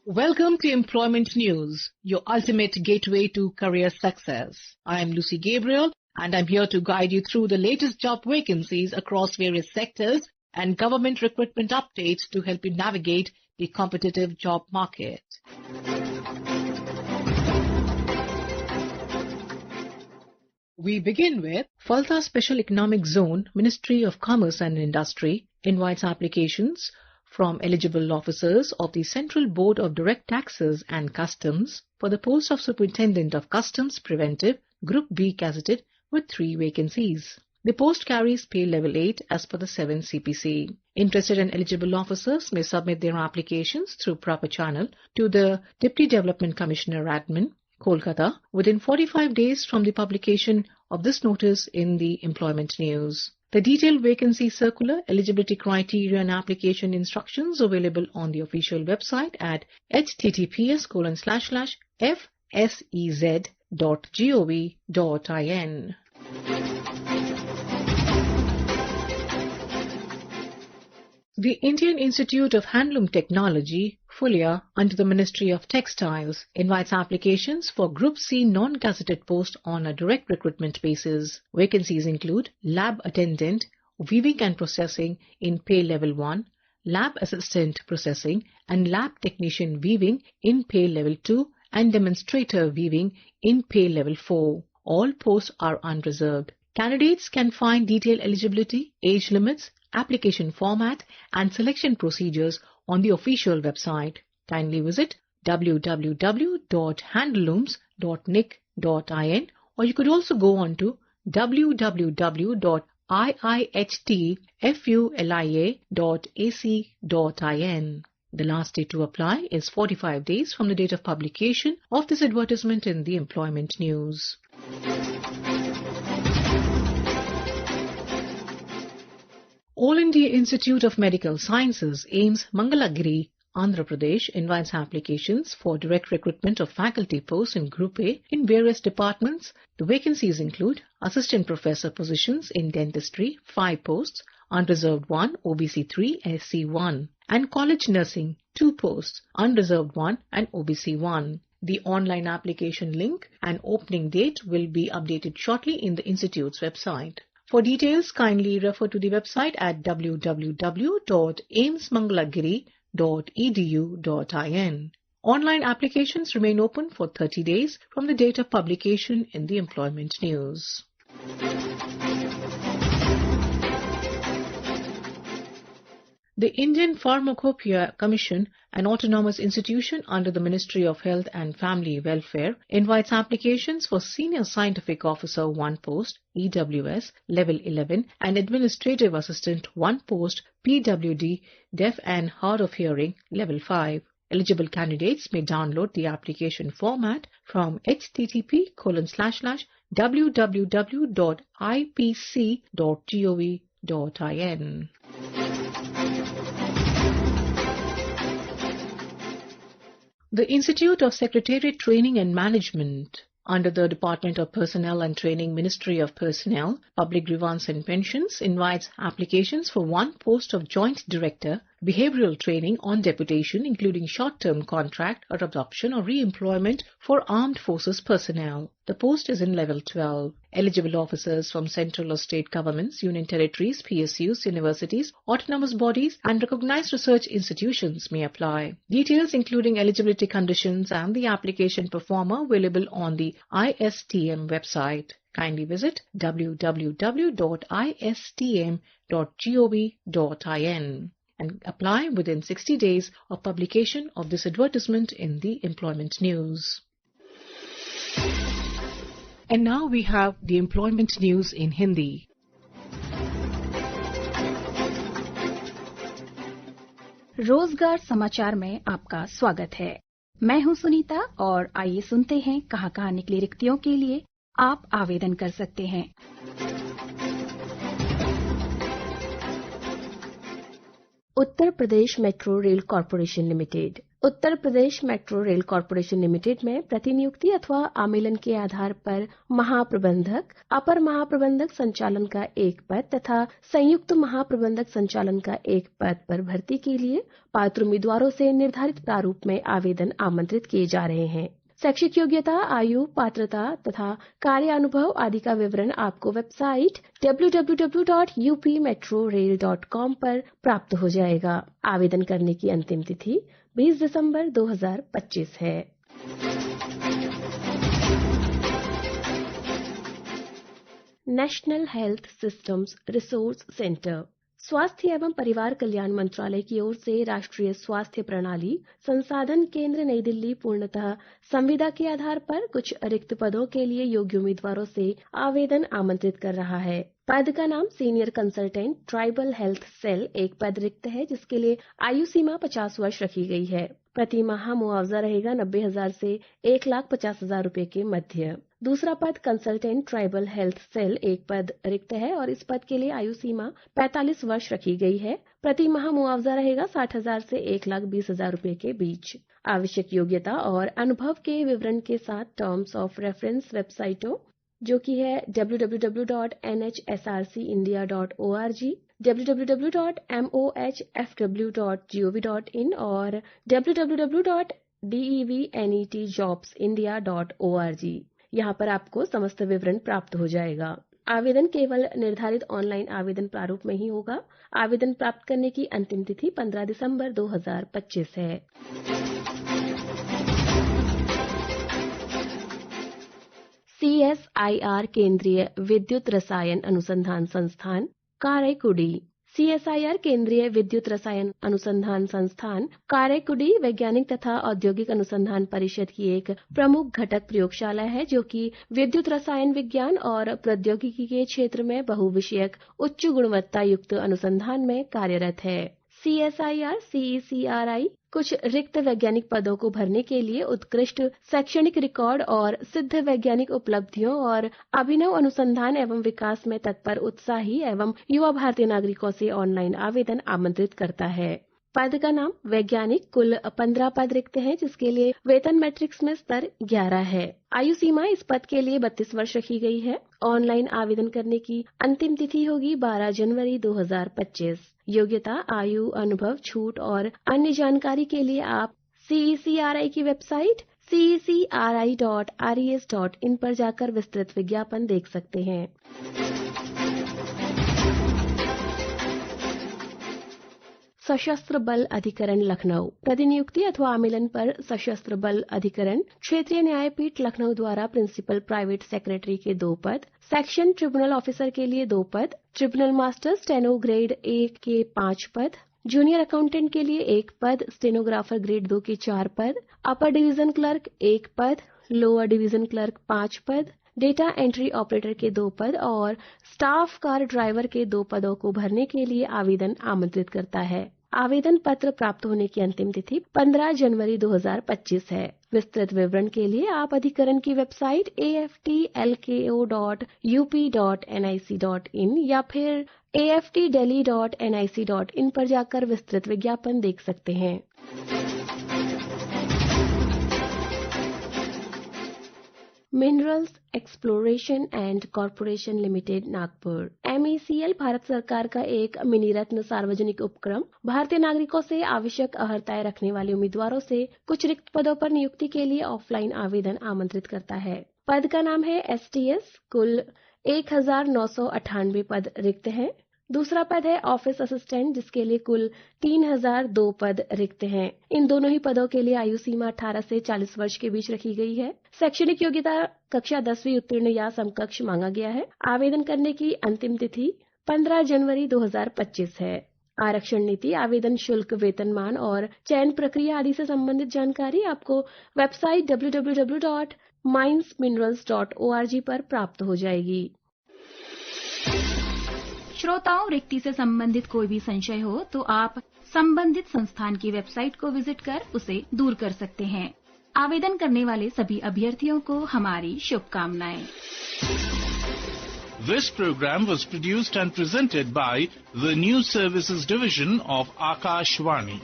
Welcome to Employment News, your ultimate gateway to career success. I am Lucy Gabriel and I'm here to guide you through the latest job vacancies across various sectors and government recruitment updates to help you navigate the competitive job market. We begin with Falta Special Economic Zone, Ministry of Commerce and Industry invites applications from eligible officers of the Central Board of Direct Taxes and Customs for the post of Superintendent of Customs Preventive, Group B gazetted with 3 vacancies. The post carries pay level 8 as per the 7 CPC. Interested and eligible officers may submit their applications through proper channel to the Deputy Development Commissioner Admin, Kolkata, within 45 days from the publication of this notice in the Employment News. The detailed vacancy circular, eligibility criteria and application instructions available on the official website at https://fsez.gov.in. The Indian Institute of Handloom Technology, Fulia, under the Ministry of Textiles, invites applications for Group C non-gazetted post on a direct recruitment basis. Vacancies include lab attendant, weaving and processing in pay level 1, lab assistant processing and lab technician weaving in pay level 2 and demonstrator weaving in pay level 4. All posts are unreserved. Candidates can find detailed eligibility, age limits, application format and selection procedures on the official website. Kindly visit www.handlooms.nic.in or you could also go on to www.iihtfulia.ac.in. The last day to apply is 45 days from the date of publication of this advertisement in the Employment News. All India Institute of Medical Sciences, AIIMS, Mangalagiri, Andhra Pradesh invites applications for direct recruitment of faculty posts in Group A in various departments. The vacancies include Assistant Professor positions in Dentistry, 5 posts, Unreserved 1, OBC 3, SC 1, and College Nursing, 2 posts, Unreserved 1 and OBC 1. The online application link and opening date will be updated shortly in the Institute's website. For details, kindly refer to the website at www.aimsmangalagiri.edu.in. Online applications remain open for 30 days from the date of publication in the Employment News. The Indian Pharmacopoeia Commission, an autonomous institution under the Ministry of Health and Family Welfare, invites applications for Senior Scientific Officer 1 post, EWS, Level 11, and Administrative Assistant 1 post, PWD, Deaf and Hard of Hearing, Level 5. Eligible candidates may download the application format from http://www.ipc.gov.in. The Institute of Secretariat Training and Management under the Department of Personnel and Training, Ministry of Personnel, Public Grievance and Pensions invites applications for 1 post of Joint Director, Behavioral Training on deputation, including short-term contract or adoption or re-employment for armed forces personnel. The post is in level 12. Eligible officers from central or state governments, union territories, PSUs, universities, autonomous bodies and recognized research institutions may apply. Details including eligibility conditions and the application performer available on the ISTM website. Kindly visit www.istm.gov.in and apply within 60 days of publication of this advertisement in the Employment News. And now we have the Employment News in Hindi. रोजगार समाचार में आपका स्वागत है। मैं हूं सुनीता और आइए सुनते हैं कहां निकली रिक्तियों के लिए आप आवेदन कर सकते हैं। Uttar Pradesh metro rail corporation limited Uttar Pradesh metro rail corporation limited में प्रतिनियुक्ति अथवा आमेलन के आधार पर महाप्रबंधक, अपर महाप्रबंधक संचालन का एक पद तथा संयुक्त महाप्रबंधक संचालन का एक पद पर भर्ती के लिए पात्र उम्मीदवारों से निर्धारित प्रारूप में आवेदन आमंत्रित किए जा रहे हैं। शैक्षिक योग्यता, आयु, पात्रता तथा कार्यानुभव आदि का विवरण आपको वेबसाइट www.upmetrorail.com पर प्राप्त हो जाएगा। आवेदन करने की अंतिम तिथि 20 दिसंबर 2025 है। National health systems resource centre स्वास्थ्य एवं परिवार कल्याण मंत्रालय की ओर से राष्ट्रीय स्वास्थ्य प्रणाली संसाधन केंद्र नई दिल्ली पूर्णतः संविदा के आधार पर कुछ रिक्त पदों के लिए योग्य उम्मीदवारों से आवेदन आमंत्रित कर रहा है। पद का नाम senior consultant tribal health cell एक पद रिक्त है, जिसके लिए आयु सीमा 50 वर्ष रखी गई है। प्रति माह मुआवजा रहेगा 90,000 से 1,50,000 रुपए के मध्य। दूसरा पद कंसल्टेंट ट्राइबल हेल्थ सेल एक पद रिक्त है और इस पद के लिए आयु सीमा 45 वर्ष रखी गई है। प्रति माह मुआवजा रहेगा 60,000 से 1,20,000 रुपए के बीच। आवश्यक योग्यता और अनुभव के विवरण के साथ टर्म्स ऑफ रेफरेंस वेबसाइटों जो कि है www.nhsrcindia.org, www.mohfw.gov.in और www.devnetjobsindia.org। यहाँ पर आपको समस्त विवरण प्राप्त हो जाएगा। आवेदन केवल निर्धारित ऑनलाइन आवेदन प्रारूप में ही होगा। आवेदन प्राप्त करने की अंतिम तिथि 15 दिसंबर 2025 है। CSIR केंद्रीय विद्युत रसायन अनुसंधान संस्थान कारायकुडी। CSIR केंद्रीय विद्युत रसायन अनुसंधान संस्थान कारायकुडी वैज्ञानिक तथा औद्योगिक अनुसंधान परिषद की एक प्रमुख घटक प्रयोगशाला है, जो कि विद्युत रसायन विज्ञान और प्रौद्योगिकी के क्षेत्र में बहुविषयक उच्च गुणवत्ता युक्त अनुसंधान में कार्यरत है। CSIR CECRI कुछ रिक्त वैज्ञानिक पदों को भरने के लिए उत्कृष्ट शैक्षणिक रिकॉर्ड और सिद्ध वैज्ञानिक उपलब्धियों और अभिनव अनुसंधान एवं विकास में तत्पर उत्साही एवं युवा भारतीय नागरिकों से ऑनलाइन आवेदन आमंत्रित करता है। पद का नाम वैज्ञानिक, कुल 15 पद रिक्त हैं, जिसके लिए वेतन मैट्रिक्स में स्तर 11 है। आयु सीमा इस पद के लिए 32 वर्ष रखी गई है। ऑनलाइन आवेदन करने की अंतिम तिथि होगी 12 जनवरी 2025। योग्यता, आयु, अनुभव, छूट और अन्य जानकारी के लिए आप CECRI की वेबसाइट cecri.res.in पर जाकर विस्तृत विज्ञापन देख सकते हैं। सशस्त्र बल अधिकरण लखनऊ प्रतिनियुक्ति अथवा आमेलन पर सशस्त्र बल अधिकरण क्षेत्रीय न्यायपीठ लखनऊ द्वारा प्रिंसिपल प्राइवेट सेक्रेटरी के 2 पद, सेक्शन ट्रिब्यूनल ऑफिसर के लिए 2 पद, ट्रिब्यूनल मास्टर स्टेनो ग्रेड 1 के 5 पद, जूनियर अकाउंटेंट के लिए 1 पद, स्टेनोग्राफर ग्रेड 2 के 4 पद, अपर डिवीजन क्लर्क 1 पद, लोअर डिवीजन क्लर्क 5 पद, डेटा एंट्री ऑपरेटर के 2 पद और स्टाफ कार ड्राइवर के 2 पदों को भरने के लिए आवेदन आमंत्रित करता है। आवेदन पत्र प्राप्त होने की अंतिम तिथि 15 जनवरी 2025 है। विस्तृत विवरण के लिए आप अधिकरण की वेबसाइट aftlko.up.nic.in या फिर aftdelhi.nic.in पर जाकर विस्तृत विज्ञापन देख सकते हैं। Minerals exploration and corporation limited Nagpur MECL Bharat सरकार का एक मिनी रत्न सार्वजनिक उपक्रम भारतीय नागरिकों से आवश्यक अर्हताएं रखने वाले उम्मीदवारों से कुछ रिक्त पदों पर नियुक्ति के लिए ऑफलाइन आवेदन आमंत्रित करता है। पद का नाम है STS, कुल 1,998 पद रिक्त हैं। दूसरा पद है ऑफिस असिस्टेंट, जिसके लिए कुल 3,002 पद रिक्त हैं। इन दोनों ही पदों के लिए आयु सीमा 18 से 40 वर्ष के बीच रखी गई है। शैक्षणिक योग्यता कक्षा 10वीं उत्तीर्ण या समकक्ष मांगा गया है। आवेदन करने की अंतिम तिथि 15 जनवरी 2025 है। आरक्षण नीति, आवेदन शुल्क, वेतनमान और चयन प्रक्रिया आदि से संबंधित जानकारी आपको वेबसाइट www.minesminerals.org पर प्राप्त हो जाएगी। श्रोताओं, रिक्ति से संबंधित कोई भी संशय हो तो आप संबंधित संस्थान की वेबसाइट को विजिट कर उसे दूर कर सकते हैं। आवेदन करने वाले सभी अभ्यर्थियों को हमारी शुभकामनाएं। This program was produced and presented by the News Services Division of Akashvani.